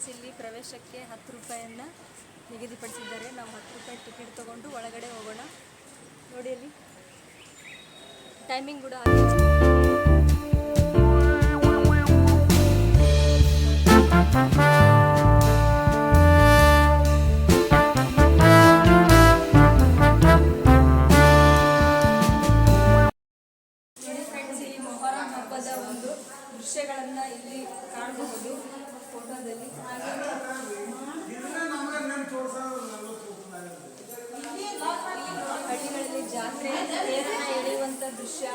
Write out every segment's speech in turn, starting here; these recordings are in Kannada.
ಫ್ರೆಂಡ್ಸ್, ಇಲ್ಲಿ ಪ್ರವೇಶಕ್ಕೆ 10 ರೂಪಾಯಿಯನ್ನು ನಿಗದಿಪಡಿಸಿದ್ದಾರೆ. ನಾವು 10 ರೂಪಾಯಿ ಟಿಕೆಟ್ ತೊಗೊಂಡು ಒಳಗಡೆ ಹೋಗೋಣ. ನೋಡಿ, ಅಲ್ಲಿ ಟೈಮಿಂಗ್ ಕೂಡ ದೃಶ್ಯಗಳನ್ನು ಇಲ್ಲಿ ಕಾಣಬಹುದು ಫೋಟೋದಲ್ಲಿ. ಹಳ್ಳಿಗಳಲ್ಲಿ ಜಾತ್ರೆ ತೇರನ್ನ ಎಳೆಯುವಂಥ ದೃಶ್ಯ,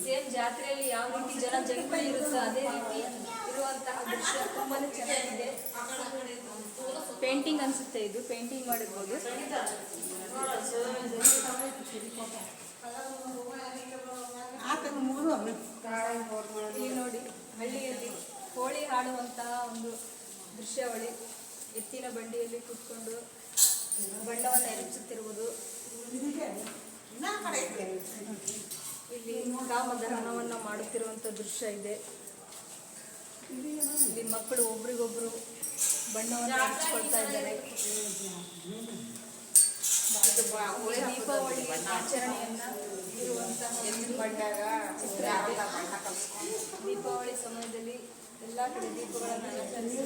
ಸೇಮ್ ಜಾತ್ರೆಯಲ್ಲಿ ಯಾವ ರೀತಿ ಜಂಗುಳಿ ಇರುತ್ತೋ ಅದೇ ರೀತಿ ಇರುವಂತಹ ದೃಶ್ಯ ತುಂಬಾನೇ ಚೆನ್ನಾಗಿದೆ. ಪೇಂಟಿಂಗ್ ಅನ್ಸುತ್ತೆ, ಇದು ಪೇಂಟಿಂಗ್ ಮಾಡಿರ್ಬೋದು. ಇಲ್ಲಿ ನೋಡಿ, ಹಳ್ಳಿಯಲ್ಲಿ ಹೋಳಿ ಹಾಡುವಂತಹ ಒಂದು ದೃಶ್ಯಾವಳಿ. ಎತ್ತಿನ ಬಂಡಿಯಲ್ಲಿ ಕೂತ್ಕೊಂಡು ಬಣ್ಣವನ್ನು ಎರಚುತ್ತಿರುವುದು. ಇಲ್ಲಿ ಕಾಮದಹನವನ್ನು ಮಾಡುತ್ತಿರುವಂಥ ದೃಶ್ಯ ಇದೆ. ಇಲ್ಲಿ ಮಕ್ಕಳು ಒಬ್ರಿಗೊಬ್ರು ಬಣ್ಣವನ್ನು ಹಂಚಿಕೊಳ್ತಾ ಇದ್ದಾರೆ. ದೀಪಾವಳಿ ಆಚರಣೆಯನ್ನ ಇರುವಂತಹ ಚಿತ್ರ. ದೀಪಾವಳಿ ಸಮಯದಲ್ಲಿ ಎಲ್ಲ ಕಡೆ ದೀಪಗಳನ್ನು ಅಲಂಕರಿಸಿ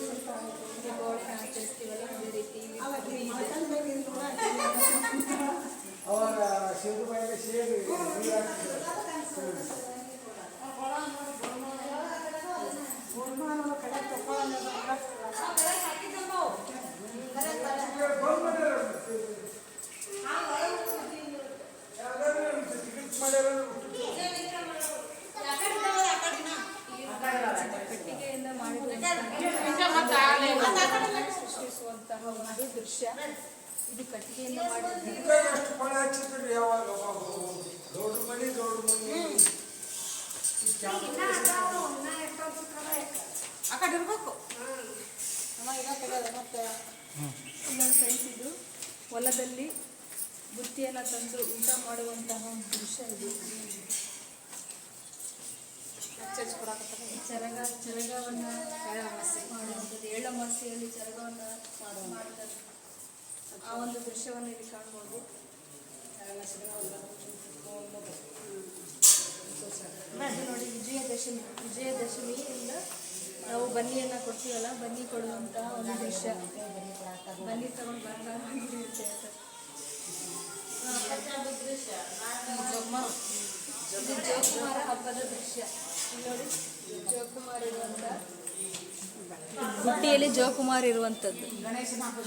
ದೀಪಾವಳಿನ ಆಚರಿಸ್ತೀವಲ್ಲ, ಅದೇ ರೀತಿ ಕಟ್ಟಿಗೆಯಿಂದ ಸೃಷ್ಟಿಸುವಂತಹ ಒಂದು ದೃಶ್ಯ. ಇದು ಕಟ್ಟಿಗೆಯಿಂದ ಫ್ರೆಂಡ್ಸ್, ಇದು ಹೊಲದಲ್ಲಿ ಬುತ್ತಿಯನ್ನು ತಂದು ಊಟ ಮಾಡುವಂತಹ ದೃಶ್ಯ. ಇದು ಚರಗವನ್ನು ಮಾಡುವಂಥದ್ದು, ಎಳ್ಳಮಾಸೆಯಲ್ಲಿ ಚರಗವನ್ನು ಮಾಡುತ್ತಾರೆ. ಆ ಒಂದು ದೃಶ್ಯವನ್ನು ಇಲ್ಲಿ ಕಾಣ್ಬೋದು. ನೋಡಿ, ವಿಜಯದಶಮಿಯಿಂದ ನಾವು ಬನ್ನಿಯನ್ನು ಕೊಡ್ತೀವಲ್ಲ, ಬನ್ನಿ ಕೊಡುವಂತಹ ಒಂದು ದೃಶ್ಯ. ಬನ್ನಿ ತಗೊಂಡು ಬಂಗಾರ ಹಿಡಿಯುತ್ತೆ ಅಂತ. ಇದು ಜೋಕುಮಾರ ಹಬ್ಬದ ದೃಶ್ಯ. ನೋಡಿ, ಜೋಕುಮಾರ್ ಇರುವಂಥ ಬುಟ್ಟಿಯಲ್ಲಿ ಜೋಕುಮಾರ್ ಇರುವಂಥದ್ದು.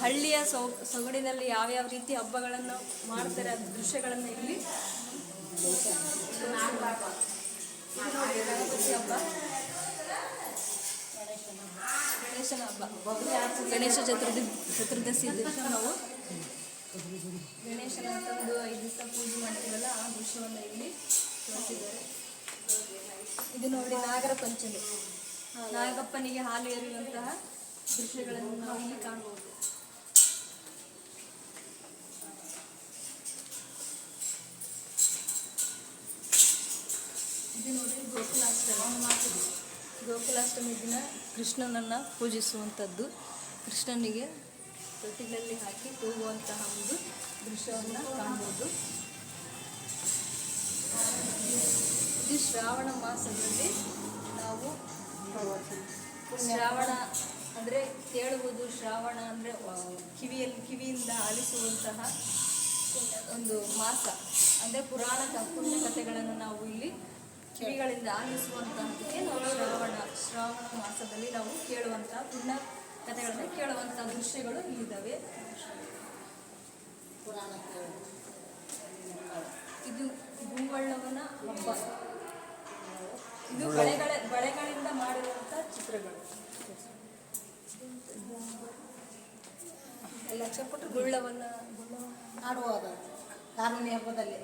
ಹಳ್ಳಿಯ ಸೊಗಡಿನಲ್ಲಿ ಯಾವ್ಯಾವ ರೀತಿ ಹಬ್ಬಗಳನ್ನು ಮಾಡ್ತಾರೆ ಆ ದೃಶ್ಯಗಳನ್ನು ಇಲ್ಲಿ ಗಣಪತಿ ಹಬ್ಬ, ಗಣೇಶನ ಹಬ್ಬ, ಗಣೇಶ ಚತುರ್ದಶಿ ದಿವಸ ನಾವು ಗಣೇಶನ ತಂದು 5 ದಿವಸ ಪೂಜೆ ಮಾಡ್ತೀವಲ್ಲ, ಆ ದೃಶ್ಯವನ್ನು ಇಲ್ಲಿ ತೋರಿಸಿದ್ದಾರೆ. ಇದು ನೋಡಿ, ನಾಗರ ಪಂಚಮಿ, ನಾಗಪ್ಪನಿಗೆ ಹಾಲು ಎರೆಯುವಂತಹ ದೃಶ್ಯಗಳನ್ನು ನಾವು ಇಲ್ಲಿ ಕಾಣಬಹುದು. ಇದು ನೋಡಿ, ಗೋಕುಲಾಷ್ಟಮಿ ದಿನ ಕೃಷ್ಣನನ್ನು ಪೂಜಿಸುವಂಥದ್ದು. ಕೃಷ್ಣನಿಗೆ ತೊಟ್ಟಿಲಲ್ಲಿ ಹಾಕಿ ತೂಗುವಂತಹ ಒಂದು ದೃಶ್ಯವನ್ನು ಕಾಣಬಹುದು. ಇದು ಶ್ರಾವಣ ಮಾಸದಲ್ಲಿ ನಾವು ಶ್ರಾವಣ ಅಂದರೆ ಕೇಳುವುದು, ಶ್ರಾವಣ ಅಂದರೆ ಕಿವಿಯಿಂದ ಆಲಿಸುವಂತಹ ಒಂದು ಮಾಸ. ಅಂದರೆ ಪುಣ್ಯ ಕಥೆಗಳನ್ನು ನಾವು ಇಲ್ಲಿ ಕಿವಿಗಳಿಂದ ಆಲಿಸುವಂತಹದಕ್ಕೆ ನಾವು ಶ್ರಾವಣ ಮಾಸದಲ್ಲಿ ನಾವು ಕೇಳುವಂತಹ ಪುಣ್ಯ ಕಥೆಗಳನ್ನು ಕೇಳುವಂತಹ ದೃಶ್ಯಗಳು ಇಲ್ಲಿದ್ದಾವೆ. ಇದು ಭೂವಳ್ಳವನ ಹಬ್ಬ. ಇದು ಬಳೆಗಳಿಂದ ಮಾಡಿರುವಂಥ ಚಿತ್ರಗಳು. ಎಲ್ಲ ಚಪ್ಪಟ್ಟು ಗುಳ್ಳವನ್ನು ಆಡುವಾಗ ಕಾರುಣ್ಯ ಹಬ್ಬದಲ್ಲಿ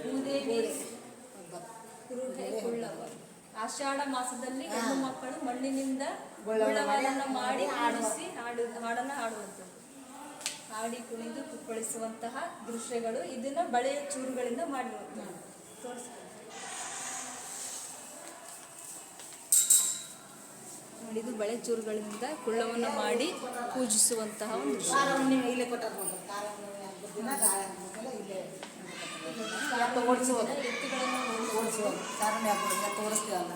ಭೂದೇವಿ ಗುಳ್ಳವ. ಆಷಾಢ ಮಾಸದಲ್ಲಿ ಹೆಣ್ಣು ಮಕ್ಕಳು ಮಣ್ಣಿನಿಂದ ಗುಳ್ಳವನ್ನು ಮಾಡಿ ಹಾಡನ್ನು ಹಾಡುವಂಥದ್ದು. ಹಾಡಿ ಕುಣಿದು ಕುಪ್ಪಳಿಸುವಂತಹ ದೃಶ್ಯಗಳು ಇದನ್ನ ಬಳೆಯ ಚೂರುಗಳಿಂದ ಮಾಡಿರುವಂಥದ್ದು. ತೋರಿಸ್ತಾರೆ. ಹಿಡಿದು ಬಳೆಚೂರುಗಳಿಂದ ಕುಳ್ಳವನ್ನು ಮಾಡಿ ಪೂಜಿಸುವಂತಹ ಒಂದು ದೃಶ್ಯ. ಕಾರವನ್ನೇ ಇಲ್ಲೇ ಕೊಟ್ಟಾರ ನೋಡ್ರಿ. ಕಾರವನ್ನೇ ಹಬ್ಬದ ದಿನ ಗಾಯ ಹಬ್ಬದಲ್ಲ ಇಲ್ಲೇ ಎತ್ತು ಓಡಿಸುವುದು, ಎತ್ತುಗಳನ್ನು ಓಡಿಸುವುದು ಕಾರವನ್ನೇ ಹಬ್ಬದ ತೋರಿಸ್ತೀವಲ್ಲ.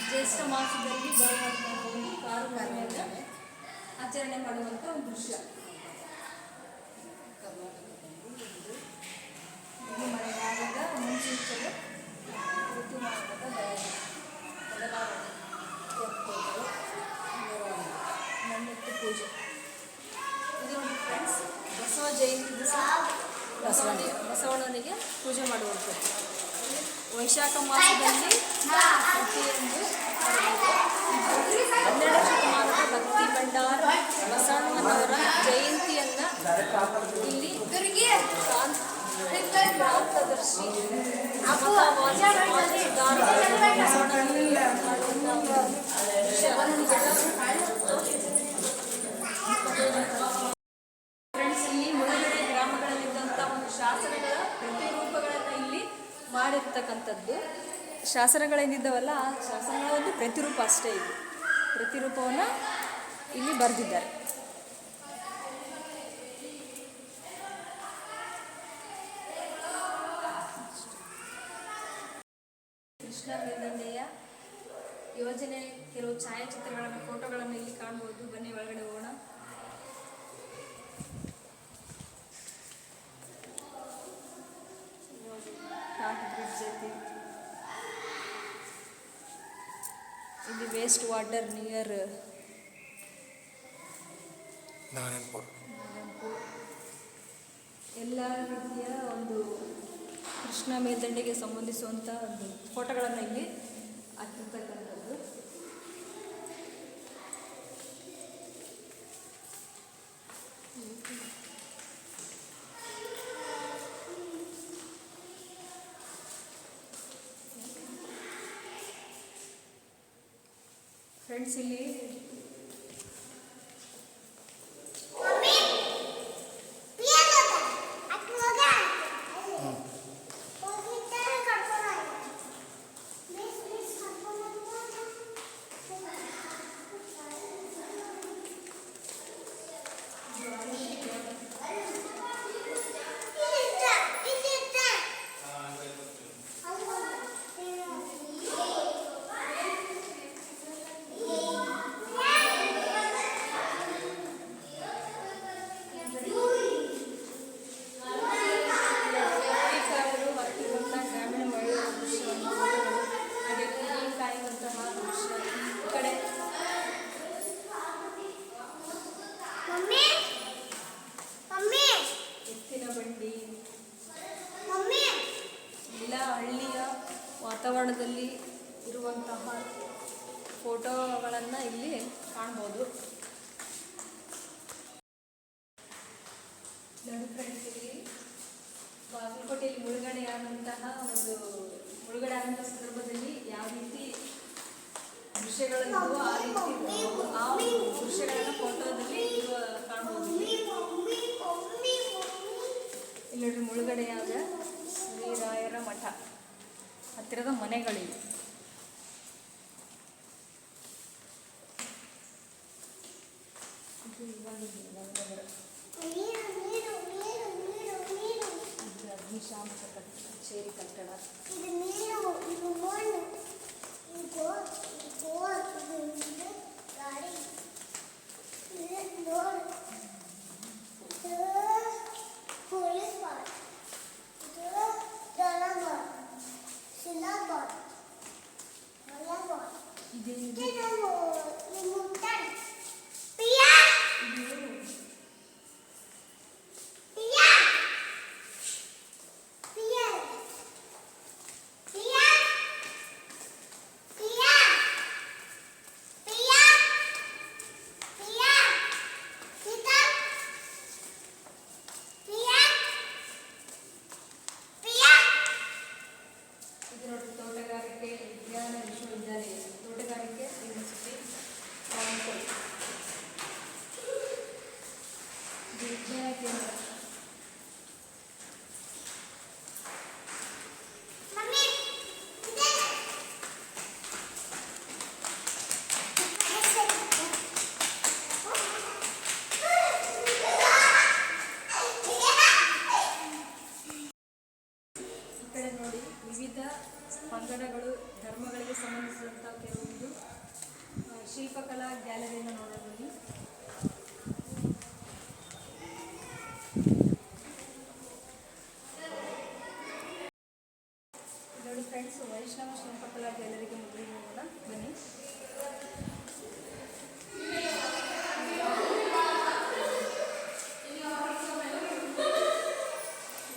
ಜ್ಯೇಷ್ಠ ಮಾಸದಲ್ಲಿ ಬರುವಂತಹ ಒಂದು ಕಾರುಣ್ಯವನ್ನು ಆಚರಣೆ ಮಾಡುವಂಥ ಒಂದು ದೃಶ್ಯ. ಇದು ಮಳೆಗಾಲದ ಮುನ್ಸೂಚನೆ ಋತುಮಾನದ ಬದಲಾವಣೆ. ನನ್ನೆತ್ತು ಪೂಜೆ. ಇದು ನೋಡಿ ಫ್ರೆಂಡ್ಸ್, ಬಸವ ಜಯಂತಿ ದಿವಸ ಬಸವಣ್ಣನಿಗೆ ಪೂಜೆ ಮಾಡುವಂಥದ್ದು. ವೈಶಾಖ ಮಾಸದಲ್ಲಿ ಪ್ರತಿಯೊಂದು 12ನೇ ಶತಮಾನದ ಭಕ್ತಿ ಭಂಡಾರ ಬಸವಣ್ಣನವರ ಜಯಂತಿಯನ್ನು ಇಲ್ಲಿ ಕ್ರಾಂತದರ್ಶಿ ಫ್ರೆಂಡ್ಸ್, ಇಲ್ಲಿ ಮುಳುಗಡೆ ಗ್ರಾಮಗಳಲ್ಲಿದ್ದಂಥ ಒಂದು ಶಾಸನಗಳ ಪ್ರತಿರೂಪಗಳನ್ನು ಇಲ್ಲಿ ಮಾಡಿರ್ತಕ್ಕಂಥದ್ದು. ಶಾಸನಗಳೇನಿದ್ದಾವಲ್ಲ, ಆ ಶಾಸನಗಳ ಒಂದು ಪ್ರತಿರೂಪ ಅಷ್ಟೇ. ಇದು ಪ್ರತಿರೂಪವನ್ನು ಇಲ್ಲಿ ಬರೆದಿದ್ದಾರೆ. ಕೃಷ್ಣ ಮೇಲ್ದಂಡೆಯ ಯೋಜನೆ ಕೆಲವು ಛಾಯಾಚಿತ್ರಗಳನ್ನು, ಫೋಟೋಗಳನ್ನು ಇಲ್ಲಿ ಕಾಣ್ಬೋದು. ಬನ್ನಿ ಒಳಗಡೆ ಹೋಗೋಣ. ಬ್ರಿಡ್ಜ್ ಐತಿ. ಇಲ್ಲಿ ವೇಸ್ಟ್ ವಾಟರ್ ನಿಯರ್ ಎಲ್ಲ ರೀತಿಯ ಒಂದು ಕೃಷ್ಣ ಮೇಲ್ದಂಡೆಗೆ ಸಂಬಂಧಿಸುವಂಥ ಒಂದು ಫೋಟೋಗಳನ್ನು ಇಲ್ಲಿ ಹಾಕಿರ್ತಕ್ಕಂಥದ್ದು. ಫ್ರೆಂಡ್ಸ್, ಇಲ್ಲಿ ವಾತಾವರಣದಲ್ಲಿ ಇರುವಂತಹ ಫೋಟೋಗಳನ್ನು ಇಲ್ಲಿ ಕಾಣ್ಬೋದು. ನೋಡಿ ಫ್ರೆಂಡ್ಸ್, ಇಲ್ಲಿ ಬಾಗಲಕೋಟೆಯಲ್ಲಿ ಮುಳುಗಡೆ ಆದಂತಹ ಸಂದರ್ಭದಲ್ಲಿ ಯಾವ ರೀತಿ ದೃಶ್ಯಗಳಿದ್ದವೋ ಆ ರೀತಿ ಆ ದೃಶ್ಯಗಳನ್ನು ಫೋಟೋದಲ್ಲಿ ಕಾಣ್ಬೋದು. ಇಲ್ಲಿ ನೋಡಿ, ಮುಳುಗಡೆಯಾದ ಶ್ರೀರಾಯರ ಮಠ ಹತ್ತಿರದ ಮನೆಗಳಿವೆ. ಅಗ್ನಿಶಾಮಕ ಕಚೇರಿ ಕಟ್ಟಡ. ತೋಟಗಾರಿಕೆ ವಿಜ್ಞಾನ ವಿಶ್ವವಿದ್ಯಾಲಯ, ತೋಟಗಾರಿಕೆ ಯೂನಿವರ್ಸಿಟಿ ಧರ್ಮಗಳಿಗೆ ಸಂಬಂಧಿಸಿದಂಥ ಕೆಲವೊಂದು ಶಿಲ್ಪಕಲಾ ಗ್ಯಾಲರಿಯನ್ನು ನೋಡೋಣ ಬನ್ನಿ. ನೋಡಿ ಫ್ರೆಂಡ್ಸ್, ವೈಷ್ಣವ ಶಿಲ್ಪಕಲಾ ಗ್ಯಾಲರಿಗೆ ಮೊದಲಿಗೆ ಹೋಗೋಣ ಬನ್ನಿ.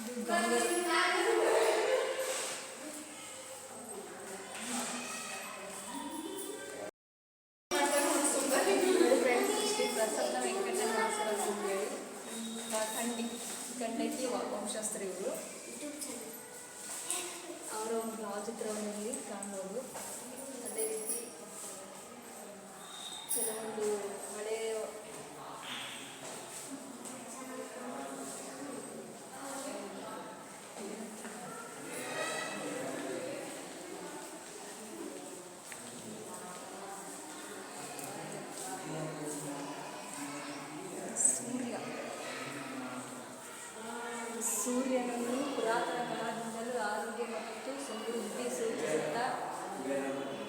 ಇದು ಗಂಗರು. ಪ್ರಸನ್ನ ವೆಂಕಟನಾಥರ ಅಂತೇಳಿ ಖಂಡಕಿ ವಂಶಸ್ಥರು ಇವರು. ಅವರ ಒಂದು ಭಾವಚಿತ್ರವನ್ನು ಇಲ್ಲಿ ಕಾಣ್ಬೋದು. ಅದೇ ರೀತಿ ಕೆಲವೊಂದು ಹಳೆಯ ಸೂರ್ಯನನ್ನು ಪುರಾತನ ಕಾಲದಿಂದಲೂ ಆರೋಗ್ಯ ಮತ್ತು ಸಮೃದ್ಧಿ ಸೂಚಿಸುತ್ತಾ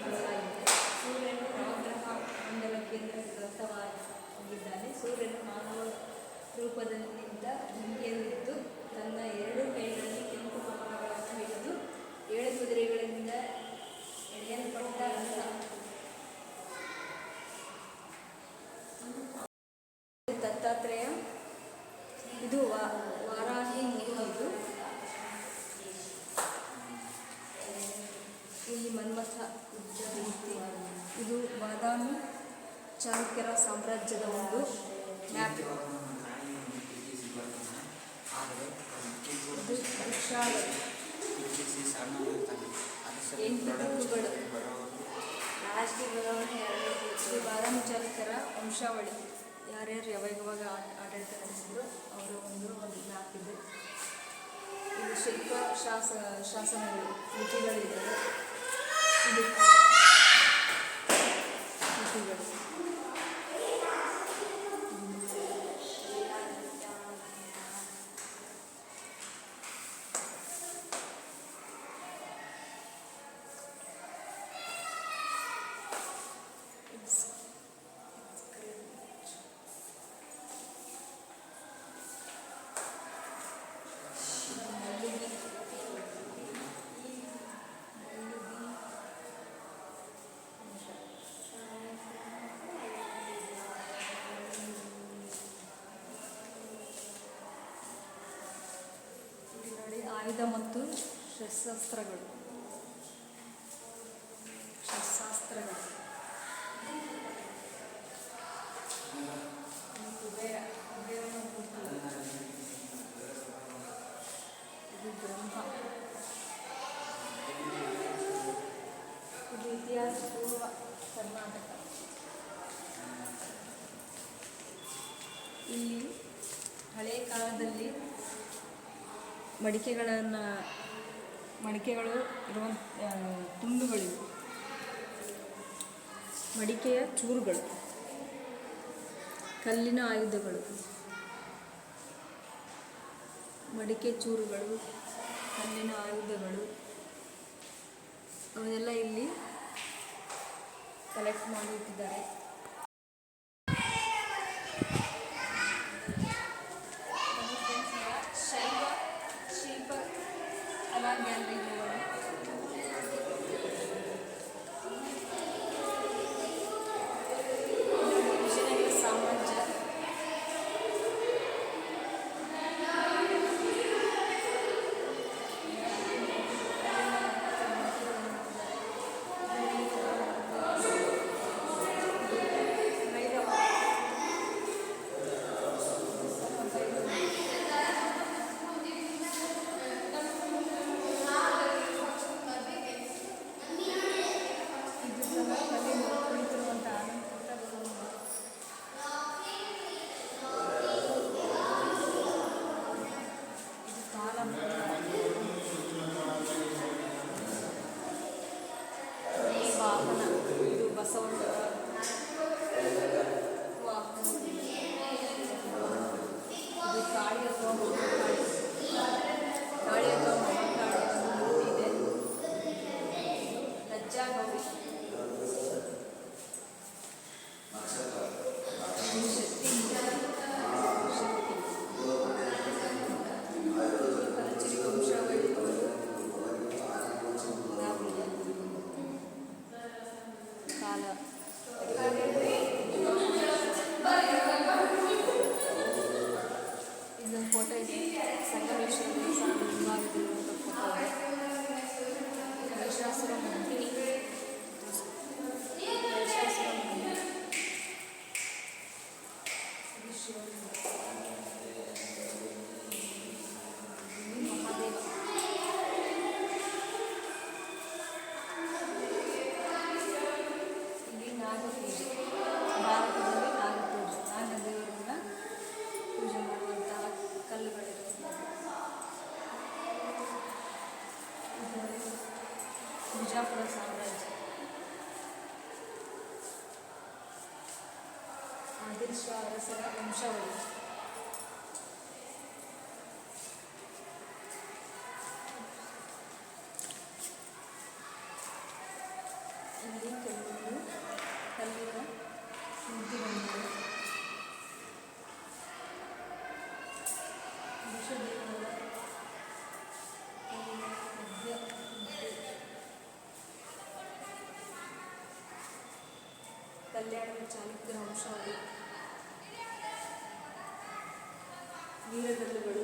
ಬರಲಾಗಿದೆ. ಸೂರ್ಯನು ನವಗ್ರಹ ಮಂಡಲ ಕೇಂದ್ರ ಗ್ರಂಥವಾಗಿದ್ದಾನೆ. ಸೂರ್ಯನು ಮಾನವ ರೂಪದಲ್ಲಿದ್ದ ಬೆಂಕಿಯಲ್ಲಿದ್ದು ತನ್ನ 2 ಕೈಗಳಲ್ಲಿ ಕೆಂಪು ಕಮಲಗಳನ್ನು ಹಿಡಿದು 7 ಕುದುರೆಗಳಿಂದ ಎಳೆಯಲ್ಪಟ್ಟ ರಥ. ದತ್ತಾತ್ರೇಯ. ಇದು ವಾರಾಹಿ ಮೂರ್ತಿ. ಇಲ್ಲಿ ಮನ್ಮಥ ಮೂರ್ತಿ. ಇದು ಬಾದಾಮಿ ಚಾಲುಕ್ಯರ ಸಾಮ್ರಾಜ್ಯದ ಒಂದು ಮ್ಯಾಪ್. ಇದು ವೃಕ್ಷಾವಳಿ. 8 ದಿಕ್ಕುಗಳು. ರಾಜಕೀಯ ಬದಲಾವಣೆ 2. ಇದು ಬಾದಾಮಿ ಚಾಲುಕ್ಯರ ವಂಶಾವಳಿ. ಯಾರ್ಯಾರು ಯಾವಾಗ ಆಡಳಿತ ನಡೆಸಿದ್ರು ಅವರ ಒಂದು ಮ್ಯಾಪ್ ಇದೆ. ಇದು ಶಿಲ್ಪ ಶಾಸನಗಳು, ಲಿಪಿಗಳಿದ್ದಾವೆ. ಇದು ಲಿಪಿಗಳು. ಆಯುಧ ಮತ್ತು ಶಸ್ತ್ರಾಸ್ತ್ರಗಳು. ಕುಬೇರನ ಮೂರ್ತಿ. ಇದು ಬ್ರಹ್ಮ. ಇದು ಇತಿಹಾಸ ಪೂರ್ವ ಕರ್ನಾಟಕ. ಇಲ್ಲಿ ಹಳೆಯ ಕಾಲದಲ್ಲಿ ಮಡಿಕೆಗಳು ಇರುವ ತುಂಡುಗಳಿವೆ. ಮಡಿಕೆಯ ಚೂರುಗಳು, ಕಲ್ಲಿನ ಆಯುಧಗಳು, ಮಡಿಕೆ ಚೂರುಗಳು, ಕಲ್ಲಿನ ಆಯುಧಗಳು ಅವನ್ನೆಲ್ಲ ಇಲ್ಲಿ ಕಲೆಕ್ಟ್ ಮಾಡಿ ಇಟ್ಟಿದ್ದಾರೆ. ಶಿಲ್ಪ ಕಲಾ ಗ್ಯಾಲರಿ ವಿಜಯನಗರ ಸಾಮ್ರಾಜ್ಯ. ಕಾಲ. ಇದೊಂದು ಫೋಟೋ ಇದೆ, ಸಂಗಮೇಶ್ವರ ದೇವಸ್ಥಾನದ ಮುಂಭಾಗದಲ್ಲಿರುವಂಥ ಫೋಟೋ ಇದೆ. ಮಹಿಷಾಸುರ ಮರ್ದಿನಿ, ಮಹಿಷಾಸುರ ಮರ್ದಿನಿ. ಇದು ಶಿವಲಿಂಗ. ಇಲ್ಲಿ ಮಹಾದೇವ. ಇಲ್ಲಿ ನಾಗಪೂಜೆ, ಭಾರತದಲ್ಲಿ ನಾಗಪೂಜೆ, ನಾಗದೇವರನ್ನ ಪೂಜೆ ಮಾಡುವಂತಹ ಕಲ್ಲುಗಳಿರುತ್ತವೆ. ಇದು ಬಿಜಾಪುರ ಸಾಮ್ರಾಜ್ಯ. ಆದಿಲ್ ಶಾ ಅರಸರ ವಂಶಾವಳಿ. ಇಲ್ಲಿ ಕೆಲವೊಂದು ಕಲ್ಲಿನ ಮೂರ್ತಿಗಳಿವೆ. ವಿಶ್ವದೇವರ ಕಲ್ಲಿನ ಮಧ್ಯ ಮೂರ್ತಿ. ಕಲ್ಯಾಣದ ಚಾಲುಕ್ಯರ ವಂಶಾವಳಿ. ವೀರಗಲ್ಲುಗಳು.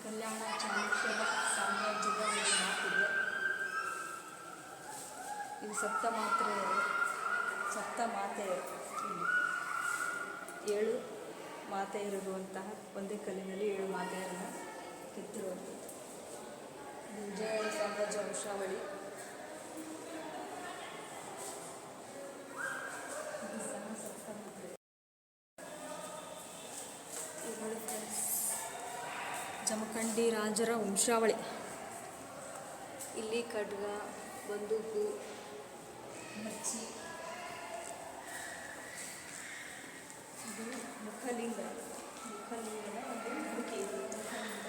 ಕಲ್ಯಾಣ ಚಾಲುಕ್ಯರ ಸಾಮ್ರಾಜ್ಯದ ಒಂದು ಮಾತಿದೆ. ಇದು ಸಪ್ತ ಮಾತೆಯರು. ಇಲ್ಲಿ 7 ಮಾತೆಯರಿರುವಂತಹ ಒಂದೇ ಕಲ್ಲಿನಲ್ಲಿ 7 ಮಾತೆಯರನ್ನು ಕೆತ್ತಿರುವಂಥದ್ದು. ಇದು ವಿಜಯನಗರ ಸಾಮ್ರಾಜ್ಯ ವಂಶಾವಳಿ. ಇದು ಸಹ ಸಪ್ತ ಮಾತೆ. ಇವುಗಳು ಫ್ರೆಂಡ್ಸ್ ಜಮಖಂಡಿ ರಾಜರ ವಂಶಾವಳಿ. ಇಲ್ಲಿ ಖಡ್ಗ, ಬಂದೂಕು, ಮಚ್ಚಿ. ಇದು ಮುಖಲಿಂಗನ ಒಂದು ಮುಖಿ. ಇದು ಮುಖಲಿಂಗ.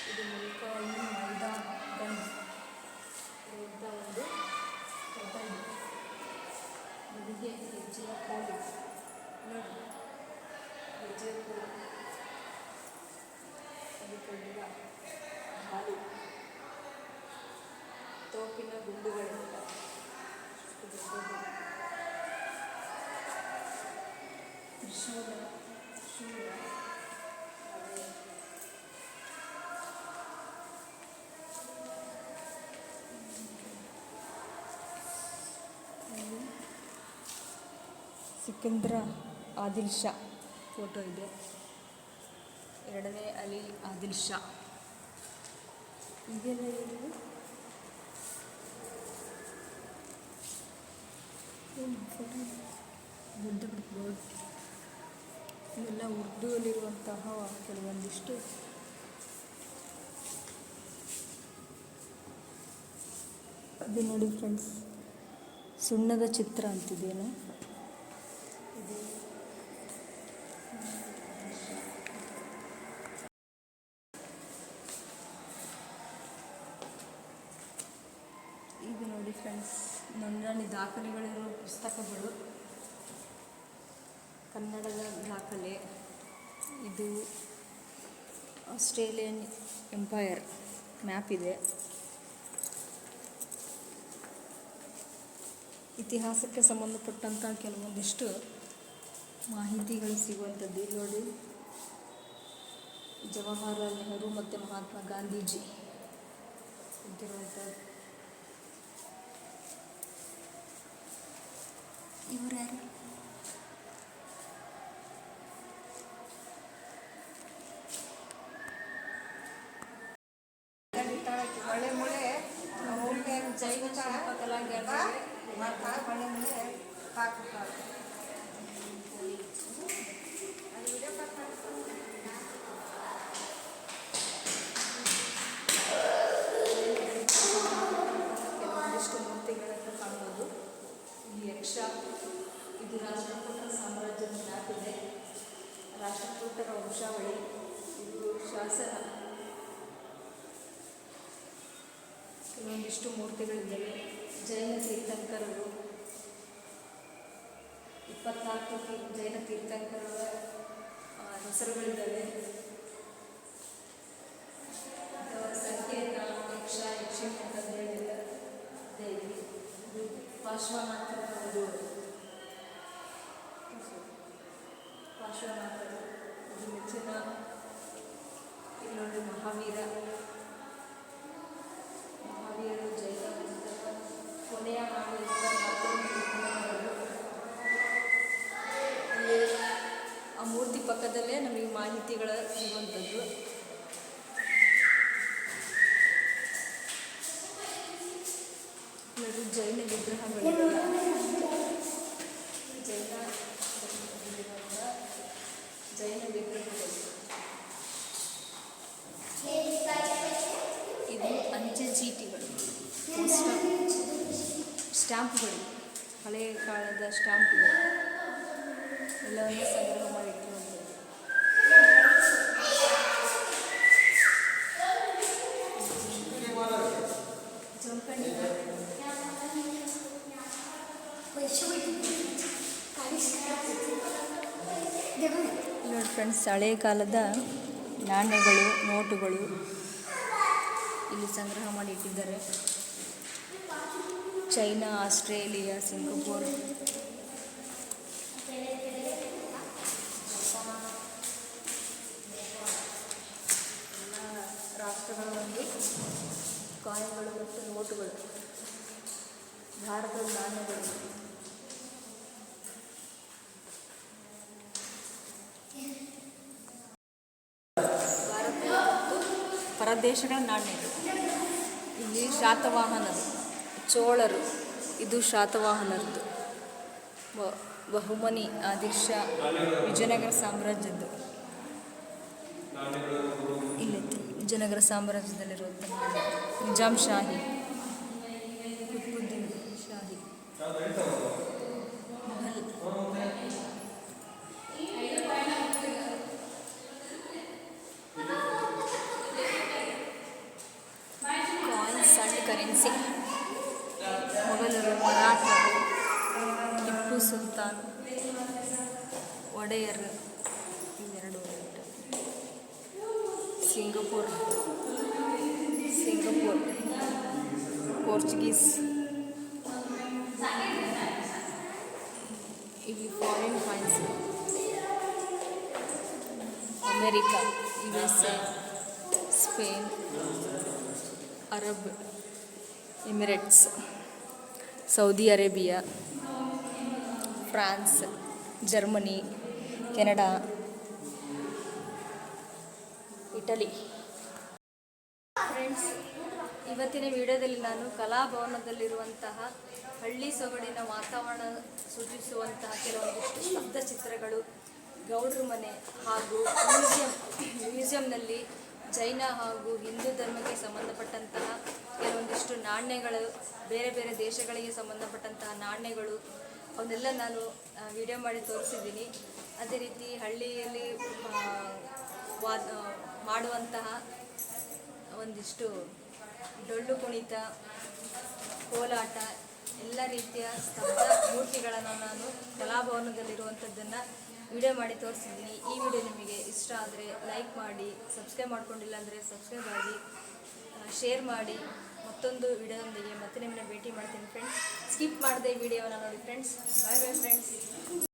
ಇದು ಮುಲ್ಕಾಯಿ ಮೈದಾನ ಗಂಡು ಇರುವಂಥ ಒಂದು ಪ್ರಬಂಧ. ನದಿಗೆ ಹೆಜ್ಜೆಯ ಕೋಲು ನೋಡಿ, ಹೆಜ್ಜೆಯ ಕೋಲು. ಅದು ಖಡ್ಗ, ಹಾಲು, ತೋಪಿನ ಗುಂಡುಗಳಿಂದ ತ್ರಿಶೂಲ, ಶೂಲ, ಅದೇ ಸಿಕಂದ್ರ ಆದಿಲ್ ಶಾ ಫೋಟೋ ಇದೆ. 2ನೇ ಅಲಿ ಆದಿಲ್ ಶಾ. ಇದೆಲ್ಲ ಏನು? ಫೋಟೋ ದೊಡ್ಡ ಬೋರ್ಡ್. ಇವೆಲ್ಲ ಉರ್ದುವಲ್ಲಿರುವಂತಹ ಕೆಲವೊಂದಿಷ್ಟು ಇದು ನೋಡಿ ಫ್ರೆಂಡ್ಸ್, ಸುಣ್ಣದ ಚಿತ್ರ ಅಂತಿದೇನು. ಇದು ನೋಡಿ ಫ್ರೆಂಡ್ಸ್, ನೋಂದಣಿ ದಾಖಲೆಗಳಿರುವ ಪುಸ್ತಕಗಳು. ಕನ್ನಡದ ದಾಖಲೆ. ಇದು ಆಸ್ಟ್ರೇಲಿಯನ್ ಎಂಪೈರ್ ಮ್ಯಾಪ್ ಇದೆ. ಇತಿಹಾಸಕ್ಕೆ ಸಂಬಂಧಪಟ್ಟಂಥ ಕೆಲವೊಂದಿಷ್ಟು ಮಾಹಿತಿಗಳು ಸಿಗುವಂಥದ್ದು. ಇಲ್ಲಿ ನೋಡಿ, ಜವಾಹರಲಾಲ್ ನೆಹರು ಮತ್ತು ಮಹಾತ್ಮ ಗಾಂಧೀಜಿ ಇದ್ದಿರುವಂಥದ್ದು. ಇವರು ಯಾರು? ಹೊಳೆ ಮುಳೆ ಜೈನ ಶಿಲ್ಪಕಲಾ ಗ್ಯಾಲರಿ. ಹೊಳೆ ಮುಳೆ ಹಾಕ್ತಾರೆ. ಕೆಲವೊಂದಿಷ್ಟು ಮೂರ್ತಿಗಳನ್ನು ಕಾಣ್ಬೋದು. ಇಲ್ಲಿ ಯಕ್ಷ. ಇದು ರಾಷ್ಟ್ರಕೂಟರ ಸಾಮ್ರಾಜ್ಯದ ಮ್ಯಾಪ್ ಇದೆ. ರಾಷ್ಟ್ರಕೂಟರ ವಂಶಾವಳಿ. ಇದು ಶಾಸನ. ಇನ್ನೊಂದಿಷ್ಟು ಮೂರ್ತಿಗಳಿದ್ದಾವೆ. ಜೈನ ತೀರ್ಥಂಕರರು 24 ಜೈನ ತೀರ್ಥಂಕರರ ಹೆಸರುಗಳಿದ್ದಾವೆ. ಅವರ ಸಂಕೇತ ಯಕ್ಷ ಯಕ್ಷಿಣಿ ಅಂತ ಹೇಳಿದ ದೇವಿ. ಇದು ಪಾರ್ಶ್ವನಾಥರ ಒಂದು ಪಾರ್ಶ್ವನಾಥರು. ಇದು ಮಿಥುನ. ಇನ್ನೊಂದು ಮಹಾವೀರರು ಜೈನ ಕೊನೆಯ ಅಲ್ಲಿ ಆ ಮೂರ್ತಿ ಪಕ್ಕದಲ್ಲೇ ನಮಗೆ ಮಾಹಿತಿಗಳ ಸಿಗುವಂಥದ್ದು. ಜೈನ ವಿಗ್ರಹಗಳು ಜೈನ ವಿಗ್ರಹಗಳು. ಇದು ಅಂಚೆ ಚೀಟಿಗಳು, ಸ್ಟ್ಯಾಂಪ್ಗಳು, ಹಳೆಯ ಕಾಲದ ಸ್ಟ್ಯಾಂಪ್ಗಳು ಎಲ್ಲವನ್ನು ಸಂಗ್ರಹ ಮಾಡಿಟ್ಟಿರುವಂಥದ್ದು. ಜಂಪಣಿ ನೋಡಿ ಫ್ರೆಂಡ್ಸ್, ಹಳೆಯ ಕಾಲದ ನಾಣ್ಯಗಳು, ನೋಟುಗಳು ಇಲ್ಲಿ ಸಂಗ್ರಹ ಮಾಡಿ ಇಟ್ಟಿದ್ದಾರೆ. ಚೈನಾ, ಆಸ್ಟ್ರೇಲಿಯಾ, ಸಿಂಗಪೂರ್, ಎಲ್ಲ ರಾಷ್ಟ್ರಗಳ ಒಂದು ಕಾಯಿನ್ಗಳು ಮತ್ತು ನೋಟುಗಳು, ಭಾರತದ ನಾಣ್ಯಗಳು. ಭಾರತ ಮತ್ತು ಪರದೇಶಗಳ ನಾಣ್ಯಗಳು. ಇಲ್ಲಿ ಶಾತವಾಹನರು, ಚೋಳರು, ಇದು ಶಾತವಾಹನರದ್ದು. ಬಹುಮನಿ ಆದಿರ್ಷ ವಿಜಯನಗರ ಸಾಮ್ರಾಜ್ಯದ್ದು. ಇಲ್ಲಿತ್ತು ವಿಜಯನಗರ ಸಾಮ್ರಾಜ್ಯದಲ್ಲಿರುವಂಥ Nizam Shahi, Qutubuddin Shahi, coins and currency. ಮೊಘಲರು, ಮರಾಠರು, ಟಿಪ್ಪು ಸುಲ್ತಾನ್, ಒಡೆಯರ್, ಇವೆರಡು. Singapore, Portuguese. ಇಲ್ಲಿ foreign coins. America, USA, Spain, Arab Emirates, Saudi Arabia, France, Germany, Canada, Italy. Friends, ಇವತ್ತಿನ ವಿಡಿಯೋದಲ್ಲಿ ನಾನು ಕಲಾಭವನದಲ್ಲಿರುವಂತಹ ಹಳ್ಳಿ ಸೊಗಡಿನ ವಾತಾವರಣ ಸೂಚಿಸುವಂತಹ ಕೆಲವೊಂದಿಷ್ಟು ಸ್ತಬ್ಧ ಚಿತ್ರಗಳು, ಗೌಡ್ರ ಮನೆ ಹಾಗೂ ಮ್ಯೂಸಿಯಂನಲ್ಲಿ ಜೈನ ಹಾಗೂ ಹಿಂದೂ ಧರ್ಮಕ್ಕೆ ಸಂಬಂಧಪಟ್ಟಂತಹ ಕೆಲವೊಂದಿಷ್ಟು ನಾಣ್ಯಗಳು, ಬೇರೆ ಬೇರೆ ದೇಶಗಳಿಗೆ ಸಂಬಂಧಪಟ್ಟಂತಹ ನಾಣ್ಯಗಳು, ಅವನ್ನೆಲ್ಲ ನಾನು ವಿಡಿಯೋ ಮಾಡಿ ತೋರಿಸಿದ್ದೀನಿ. ಅದೇ ರೀತಿ ಹಳ್ಳಿಯಲ್ಲಿ ಮಾಡುವಂತಹ ಒಂದಿಷ್ಟು ಡೊಳ್ಳು ಕುಣಿತ, ಕೋಲಾಟ, ಎಲ್ಲ ರೀತಿಯ ಸ್ತಬ್ಧ ಮೂರ್ತಿಗಳನ್ನು ನಾನು ಕಲಾಭವನದಲ್ಲಿರುವಂಥದ್ದನ್ನು ವಿಡಿಯೋ ಮಾಡಿ ತೋರಿಸಿದ್ದೀನಿ. ಈ ವಿಡಿಯೋ ನಿಮಗೆ ಇಷ್ಟ ಆದರೆ ಲೈಕ್ ಮಾಡಿ, ಸಬ್ಸ್ಕ್ರೈಬ್ ಮಾಡ್ಕೊಂಡಿಲ್ಲ ಅಂದರೆ ಸಬ್ಸ್ಕ್ರೈಬ್ ಆಗಿ, ಶೇರ್ ಮಾಡಿ. ಮತ್ತೊಂದು ವಿಡಿಯೋದೊಂದಿಗೆ ಮತ್ತೆ ನಿಮ್ಮನ್ನ ಭೇಟಿ ಮಾಡ್ತೀನಿ ಫ್ರೆಂಡ್ಸ್. ಸ್ಕಿಪ್ ಮಾಡದೆ ಈ ವಿಡಿಯೋನ ನೋಡಿ ಫ್ರೆಂಡ್ಸ್. ಬಾಯ್ ಬಾಯ್ ಫ್ರೆಂಡ್ಸ್.